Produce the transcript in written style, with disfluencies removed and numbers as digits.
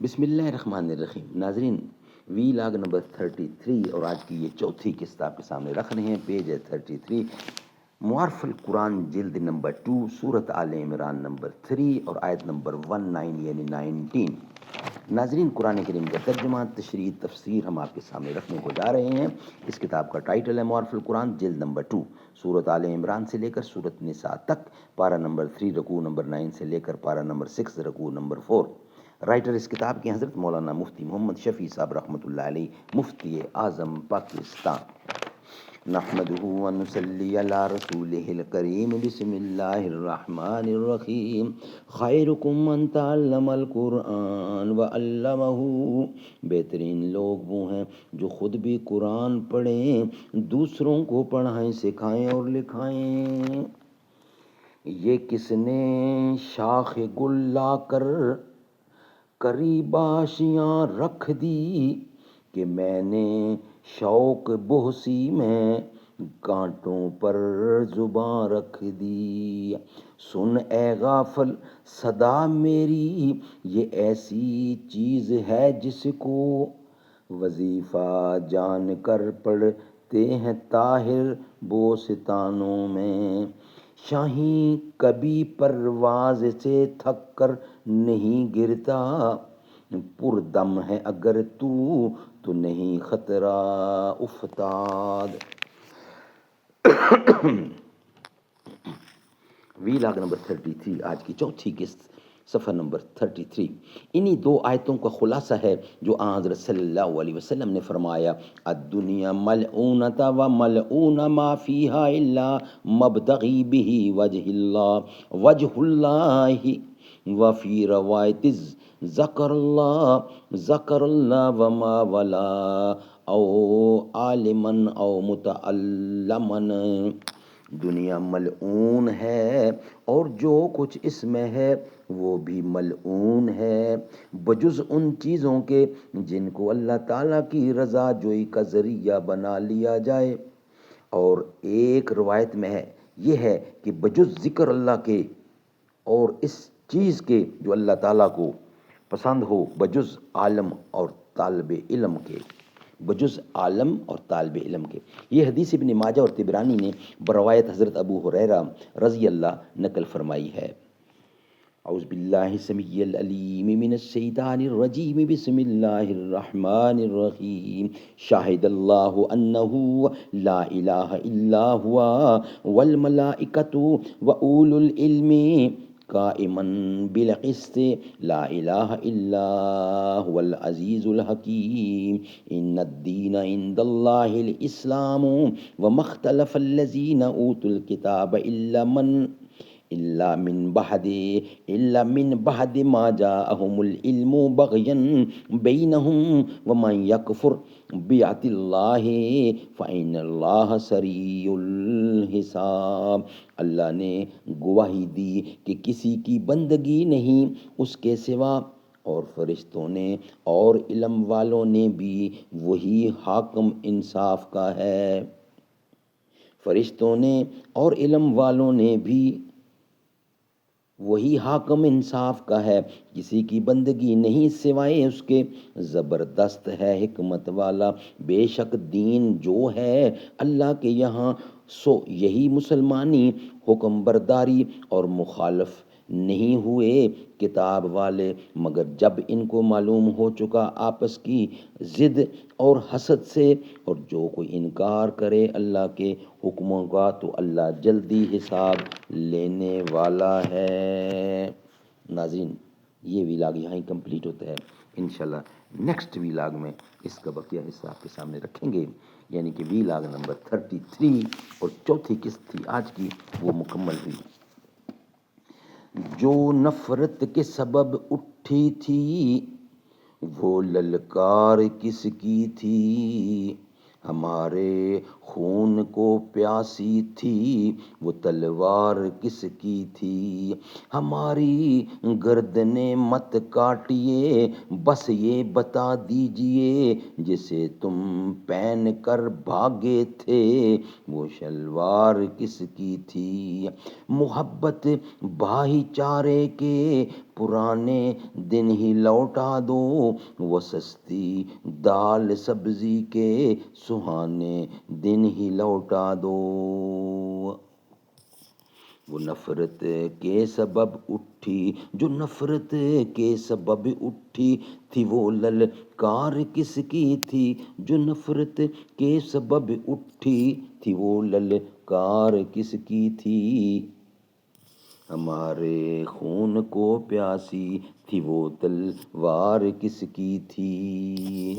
بسم اللہ الرحمن الرحیم. ناظرین، وی لاگ نمبر 33 اور آج کی یہ چوتھی قسط آپ کے سامنے رکھ رہے ہیں. پیج ہے 33، معارف القرآن جلد نمبر 2، سورت آل عمران نمبر 3 اور آیت نمبر 19 یعنی 19. ناظرین، قرآن کریم کا ترجمہ، تشریح، تفسیر ہم آپ کے سامنے رکھنے کو جا رہے ہیں. اس کتاب کا ٹائٹل ہے معارف القرآن جلد نمبر 2، سورت آل عمران سے لے کر سورت نساء تک، پارہ نمبر 3 رکوع نمبر 9 سے لے کر پارہ نمبر 6 رکوع نمبر 4. رائٹر اس کتاب کے حضرت مولانا مفتی محمد شفیع صاحب رحمۃ اللہ علیہ، مفتی اعظم پاکستان. نحمده ونصلی علی رسولہ الکریم. بسم اللہ الرحمن الرحیم. خیرکم من تعلم القرآن وعلمہ. بہترین لوگ وہ ہیں جو خود بھی قرآن پڑھیں، دوسروں کو پڑھائیں، سکھائیں اور لکھائیں. یہ کس نے شاخ گل لا کر قریب آشیاں رکھ دی، کہ میں نے شوق بہسی میں کانٹوں پر زباں رکھ دی. سن اے غافل صدا میری، یہ ایسی چیز ہے جس کو وظیفہ جان کر پڑھتے ہیں طاہر بوستانوں میں. شاہین کبھی پرواز سے تھک کر نہیں گرتا، پردم ہے اگر تو نہیں خطرہ افتاد. وی لاگ نمبر 33، آج کی چوتھی قسط، صفحہ نمبر 33. انہی دو آیتوں کا خلاصہ ہے جو حضرت صلی اللہ علیہ وسلم نے فرمایا: الدنیا ملعونۃ و ملعون ما فیہا الا مبتغی بہ وجہ اللہ. وفی روایت ذکر اللہ وما ولا او عالما او متعلما. دنیا ملعون ہے اور جو کچھ اس میں ہے وہ بھی ملعون ہے، بجز ان چیزوں کے جن کو اللہ تعالیٰ کی رضا جوئی کا ذریعہ بنا لیا جائے. اور ایک روایت میں ہے یہ ہے کہ بجز ذکر اللہ کے اور اس چیز کے جو اللہ تعالیٰ کو پسند ہو، بجز عالم اور طالب علم کے. بجز عالم اور طالب علم کے. یہ حدیث ابن ماجہ اور طبرانی نے بروایت حضرت ابو ہریرہ رضی اللہ نقل فرمائی ہے. اعوذ باللہ السمیع العلیم من الشیطان الرجیم. بسم اللہ الرحمن الرحیم. شاہد اللہ انہ لا الہ الا ہوا والملائکۃ واولو العلم قائما بالقسط لا الہ الا هو العزیز الحکیم. ان الدین عند اللہ الاسلام وما اختلف الذین اوتوا الکتاب الا من بعد ما جاءهم العلم بغیا بینهم ومن یکفر بیعت اللہ فإن اللہ سریع الحساب. اللہ نے گواہی دی کہ کسی کی بندگی نہیں اس کے سوا، اور فرشتوں نے اور علم والوں نے بھی وہی حاکم انصاف کا ہے. فرشتوں نے اور علم والوں نے بھی وہی حاکم انصاف کا ہے، کسی کی بندگی نہیں سوائے اس کے. زبردست ہے حکمت والا. بے شک دین جو ہے اللہ کے یہاں سو یہی مسلمانی، حکم برداری اور مخالف نہیں ہوئے کتاب والے، مگر جب ان کو معلوم ہو چکا آپس کی ضد اور حسد سے. اور جو کوئی انکار کرے اللہ کے حکموں کا تو اللہ جلدی حساب لینے والا ہے. ناظرین، یہ ویلاگ یہاں ہی کمپلیٹ ہوتا ہے. انشاءاللہ نیکسٹ ویلاگ میں اس کا بقیہ حصہ آپ کے سامنے رکھیں گے، یعنی کہ ویلاگ نمبر 33 اور چوتھی قسط تھی آج کی، وہ مکمل ہوئی. جو نفرت کے سبب اٹھی تھی وہ للکار کس کی تھی، ہمارے خون کو پیاسی تھی وہ تلوار کس کی تھی. ہماری گردنیں مت کاٹیے، بس یہ بتا دیجئے جسے تم پہن کر بھاگے تھے وہ شلوار کس کی تھی. محبت بھائی چارے کے پرانے دن ہی لوٹا دو، وہ سستی دال سبزی کے سہانے دن ہی لوٹا دو۔ وہ نفرت کے سبب اٹھی، جو نفرت کے سبب اٹھی تھی، وہ للکار کس کی تھی؟ جو نفرت کے سبب اٹھی تھی، وہ للکار کس کی تھی؟ ہمارے خون کو پیاسی تھی، وہ تلوار کس کی تھی؟